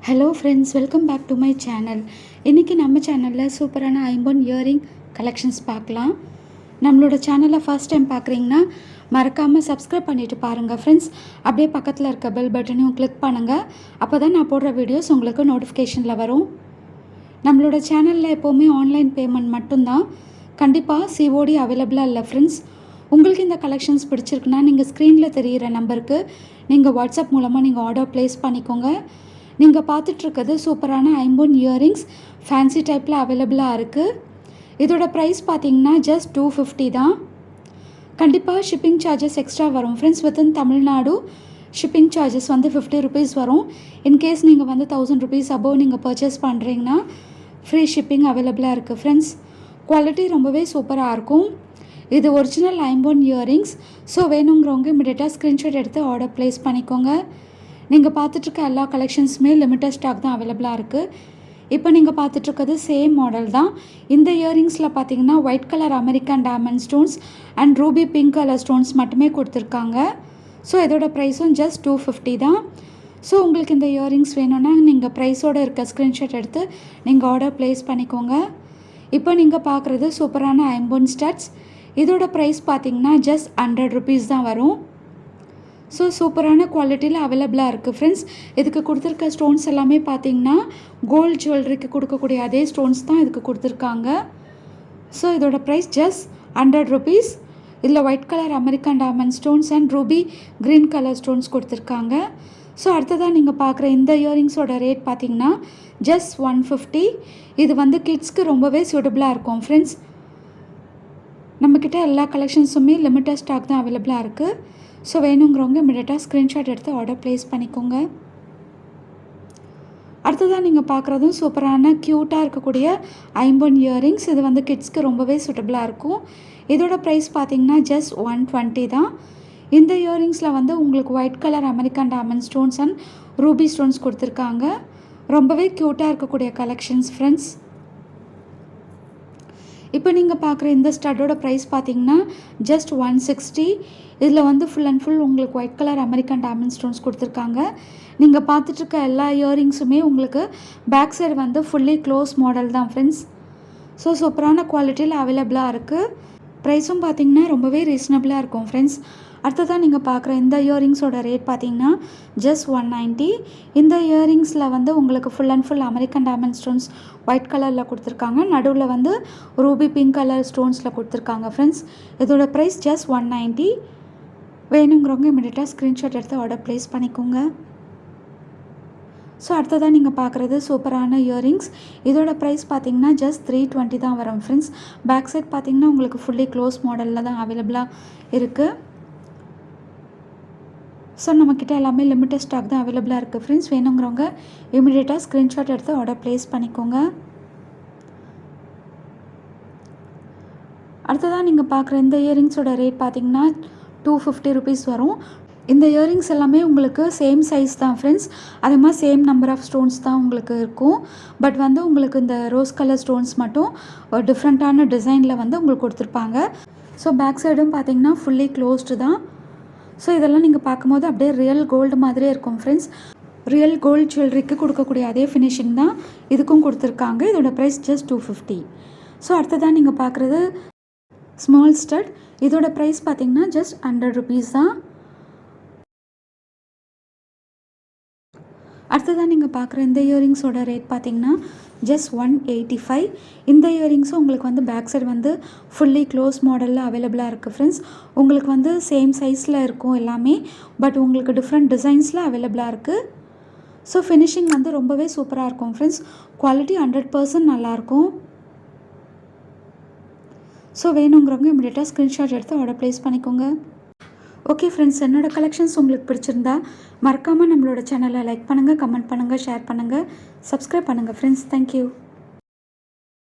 Hello friends, welcome back to my channel. இன்றைக்கி நம்ம சேனலில் சூப்பரான ஐம்பொன் இயரிங் கலெக்ஷன்ஸ் பார்க்கலாம். நம்மளோட சேனலை ஃபர்ஸ்ட் டைம் பார்க்குறீங்கன்னா மறக்காமல் சப்ஸ்கிரைப் பண்ணிவிட்டு பாருங்கள் ஃப்ரெண்ட்ஸ். அப்படியே பக்கத்தில் இருக்க பெல் பட்டனையும் கிளிக் பண்ணுங்கள். அப்போ தான் நான் போடுற வீடியோஸ் உங்களுக்கு நோட்டிஃபிகேஷனில் வரும். நம்மளோட சேனலில் எப்போவுமே ஆன்லைன் பேமெண்ட் மட்டும்தான். கண்டிப்பாக சிஓடி அவைலபிளாக இல்லை ஃப்ரெண்ட்ஸ். உங்களுக்கு இந்த கலெக்ஷன்ஸ் பிடிச்சிருக்குன்னா நீங்கள் ஸ்க்ரீனில் தெரிகிற நம்பருக்கு நீங்கள் வாட்ஸ்அப் மூலமாக நீங்கள் ஆர்டர் ப்ளேஸ் பண்ணிக்கோங்க. நீங்கள் பார்த்துட்ருக்கிறது சூப்பரான ஐம்பொன் இயரிங்ஸ் ஃபேன்சி டைப்பில் அவைலபிளாக இருக்குது. இதோட ப்ரைஸ் பார்த்தீங்கன்னா ஜஸ்ட் 250 தான். கண்டிப்பாக ஷிப்பிங் சார்ஜஸ் எக்ஸ்ட்ரா வரும் friends. Within Tamil Nadu shipping charges வந்து 50 ருபீஸ் வரும். இன்கேஸ் நீங்கள் வந்து 1000 ருபீஸ் அபோவ் நீங்கள் பர்ச்சேஸ் பண்ணுறீங்கன்னா ஃப்ரீ ஷிப்பிங் அவைலபிளாக இருக்குது ஃப்ரெண்ட்ஸ். குவாலிட்டி ரொம்பவே சூப்பராக இருக்கும். இது ஒரிஜினல் ஐம்பொன் இயரிங்ஸ். ஸோ வேணுங்கிறவங்க இமிடியேட்டாக ஸ்க்ரீன்ஷாட் எடுத்து ஆர்டர் ப்ளேஸ் பண்ணிக்கோங்க. நீங்கள் பார்த்துட்ருக்க எல்லா கலெக்ஷன்ஸுமே லிமிட்டட் ஸ்டாக் தான் அவைலபிளாக இருக்குது. இப்போ நீங்கள் பார்த்துட்ருக்கிறது சேம் மாடல் தான். இந்த இயரிங்ஸில் பார்த்தீங்கன்னா white colour American diamond stones and Ruby pink colour stones மட்டுமே கொடுத்துருக்காங்க. ஸோ இதோட ப்ரைஸும் ஜஸ்ட் 250 தான். ஸோ உங்களுக்கு இந்த இயரிங்ஸ் வேணும்னா நீங்கள் ப்ரைஸோடு இருக்க ஸ்க்ரீன்ஷாட் எடுத்து நீங்கள் ஆர்டர் ப்ளேஸ் பண்ணிக்கோங்க. இப்போ நீங்கள் பார்க்குறது சூப்பரான ஐம்பொன் ஸ்டட்ஸ். இதோட ப்ரைஸ் பார்த்தீங்கன்னா ஜஸ்ட் 100 ருபீஸ் தான் வரும். ஸோ சூப்பரான குவாலிட்டியில் அவைலபிளாக இருக்குது ஃப்ரெண்ட்ஸ். இதுக்கு கொடுத்துருக்க ஸ்டோன்ஸ் எல்லாமே பார்த்தீங்கன்னா கோல்டு ஜுவல்லரிக்கு கொடுக்கக்கூடிய அதே ஸ்டோன்ஸ் தான் இதுக்கு கொடுத்துருக்காங்க. ஸோ இதோட ப்ரைஸ் ஜஸ்ட் 100 ருபீஸ். இதில் white colour American diamond stones and Ruby green colour stones கொடுத்துருக்காங்க. ஸோ அடுத்ததாக நீங்கள் பார்க்குற இந்த இயரிங்ஸோட ரேட் பார்த்தீங்கன்னா ஜஸ்ட் 150. இது வந்து கிட்ஸ்க்கு ரொம்பவே சூட்டபுளாக இருக்கும் ஃப்ரெண்ட்ஸ். நம்மக்கிட்ட எல்லா கலெக்ஷன்ஸுமே லிமிட்டட் ஸ்டாக் தான் அவைலபிளாக இருக்குது. ஸோ வேணுங்கிறவங்க இமிடியேட்டாக ஸ்க்ரீன்ஷாட் எடுத்து ஆர்டர் ப்ளேஸ் பண்ணிக்கோங்க. அடுத்ததாக நீங்கள் பார்க்குறதும் சூப்பரான க்யூட்டாக இருக்கக்கூடிய ஐம்பொன் இயரிங்ஸ். இது வந்து கிட்ஸ்க்கு ரொம்பவே சூட்டபுளாக இருக்கும். இதோட ப்ரைஸ் பார்த்தீங்கன்னா ஜஸ்ட் 120 தான். இந்த இயரிங்ஸில் வந்து உங்களுக்கு white colour American diamond stones and Ruby stones கொடுத்துருக்காங்க. ரொம்பவே க்யூட்டாக இருக்கக்கூடிய கலெக்ஷன்ஸ் ஃப்ரெண்ட்ஸ். இப்போ நீங்கள் பார்க்குற இந்த ஸ்டட்டோட ப்ரைஸ் பார்த்தீங்கன்னா ஜஸ்ட் 160. இதில் வந்து ஃபுல் அண்ட் ஃபுல் உங்களுக்கு white colour American diamond stones கொடுத்துருக்காங்க. நீங்கள் பார்த்துட்ருக்க எல்லா இயரிங்ஸுமே உங்களுக்கு பேக் சைடு வந்து ஃபுல்லி க்ளோஸ் மாடல் தான் ஃப்ரெண்ட்ஸ். ஸோ சூப்பரான குவாலிட்டியில் அவைலபிளாக இருக்குது. ப்ரைஸும் பார்த்தீங்கன்னா ரொம்பவே ரீசனபிளாக இருக்கும் ஃப்ரெண்ட்ஸ். அடுத்ததாக நீங்கள் பார்க்குற இந்த இயரிங்ஸோட ரேட் பார்த்தீங்கன்னா ஜஸ்ட் 190. இந்த இயரிங்ஸில் வந்து உங்களுக்கு full and full American diamond stones white கலரில் கொடுத்துருக்காங்க. நடுவில் வந்து ரூபி பிங்க் கலர் ஸ்டோன்ஸில் கொடுத்துருக்காங்க ஃப்ரெண்ட்ஸ். இதோட ப்ரைஸ் ஜஸ்ட் 190. வேணுங்கிறவங்க இமிடியேட்டாக ஸ்க்ரீன்ஷாட் எடுத்து ஆர்டர் ப்ளேஸ் பண்ணிக்கோங்க. ஸோ அடுத்ததாக நீங்கள் பார்க்குறது சூப்பரான இயரிங்ஸ். இதோட ப்ரைஸ் பார்த்தீங்கன்னா ஜஸ்ட் 320 தான் வரும் ஃப்ரெண்ட்ஸ். பேக் சைட் பார்த்தீங்கன்னா உங்களுக்கு ஃபுல்லி க்ளோஸ் மாடலில் தான் அவைலபிளாக இருக்குது. ஸோ நம்மக்கிட்ட எல்லாமே லிமிட்டட் ஸ்டாக் தான் அவைலபிளாக இருக்குது ஃப்ரெண்ட்ஸ். வேணுங்கிறவங்க இமிடியேட்டாக ஸ்க்ரீன்ஷாட் எடுத்து ஆர்டர் ப்ளேஸ் பண்ணிக்கோங்க. அடுத்ததாக நீங்கள் பார்க்குற இந்த இயரிங்ஸோட ரேட் பார்த்தீங்கன்னா 250 ருபீஸ் வரும். இந்த இயரிங்ஸ் எல்லாமே உங்களுக்கு சேம் சைஸ் தான் ஃப்ரெண்ட்ஸ். அதே மாதிரி சேம் நம்பர் ஆஃப் ஸ்டோன்ஸ் தான் உங்களுக்கு இருக்கும். பட் வந்து உங்களுக்கு இந்த ரோஸ் கலர் ஸ்டோன்ஸ் மட்டும் டிஃப்ரெண்ட்டான டிசைனில் வந்து உங்களுக்கு கொடுத்துருப்பாங்க. ஸோ பேக் சைடும் பார்த்தீங்கன்னா ஃபுல்லி க்ளோஸ்டு தான். ஸோ இதெல்லாம் நீங்கள் பார்க்கும்போது அப்படியே ரியல் கோல்டு மாதிரியே இருக்கும் ஃப்ரெண்ட்ஸ். ரியல் கோல்டு ஜுவல்லரிக்கு கொடுக்கக்கூடிய அதே ஃபினிஷிங் தான் இதுக்கும் கொடுத்துருக்காங்க. இதோட ப்ரைஸ் ஜஸ்ட் 250. ஸோ அடுத்ததான் நீங்கள் பார்க்குறது ஸ்மால் ஸ்டட். இதோட ப்ரைஸ் பார்த்தீங்கன்னா ஜஸ்ட் 100 ருபீஸ் தான். அடுத்ததான் நீங்கள் பார்க்குற இந்த இயரிங்ஸோட ரேட் பார்த்தீங்கன்னா ஜஸ்ட் 185. இந்த இயரிங்ஸும் உங்களுக்கு வந்து பேக் சைடு வந்து ஃபுல்லி க்ளோஸ் மாடலில் அவைலபிளாக இருக்குது ஃப்ரெண்ட்ஸ். உங்களுக்கு வந்து சேம் சைஸில் இருக்கும் எல்லாமே. பட் உங்களுக்கு டிஃப்ரெண்ட் டிசைன்ஸில் அவைலபிளாக இருக்குது. ஸோ ஃபினிஷிங் வந்து ரொம்பவே சூப்பராக இருக்கும் ஃப்ரெண்ட்ஸ். குவாலிட்டி 100% நல்லாயிருக்கும். ஸோ வேணுங்கிறவங்க இமிடியேட்டாக ஸ்க்ரீன்ஷாட் எடுத்து ஆர்டர் ப்ளேஸ் பண்ணிக்கோங்க. ஓகே ஃப்ரெண்ட்ஸ், என்னோடய கலெக்ஷன்ஸ் உங்களுக்கு பிடிச்சிருந்தா மறக்காமல் நம்மளோட சேனலை லைக் பண்ணுங்கள், கமெண்ட் பண்ணுங்கள், ஷேர் பண்ணுங்கள், சப்ஸ்கிரைப் பண்ணுங்கள் ஃப்ரெண்ட்ஸ். தேங்க்யூ.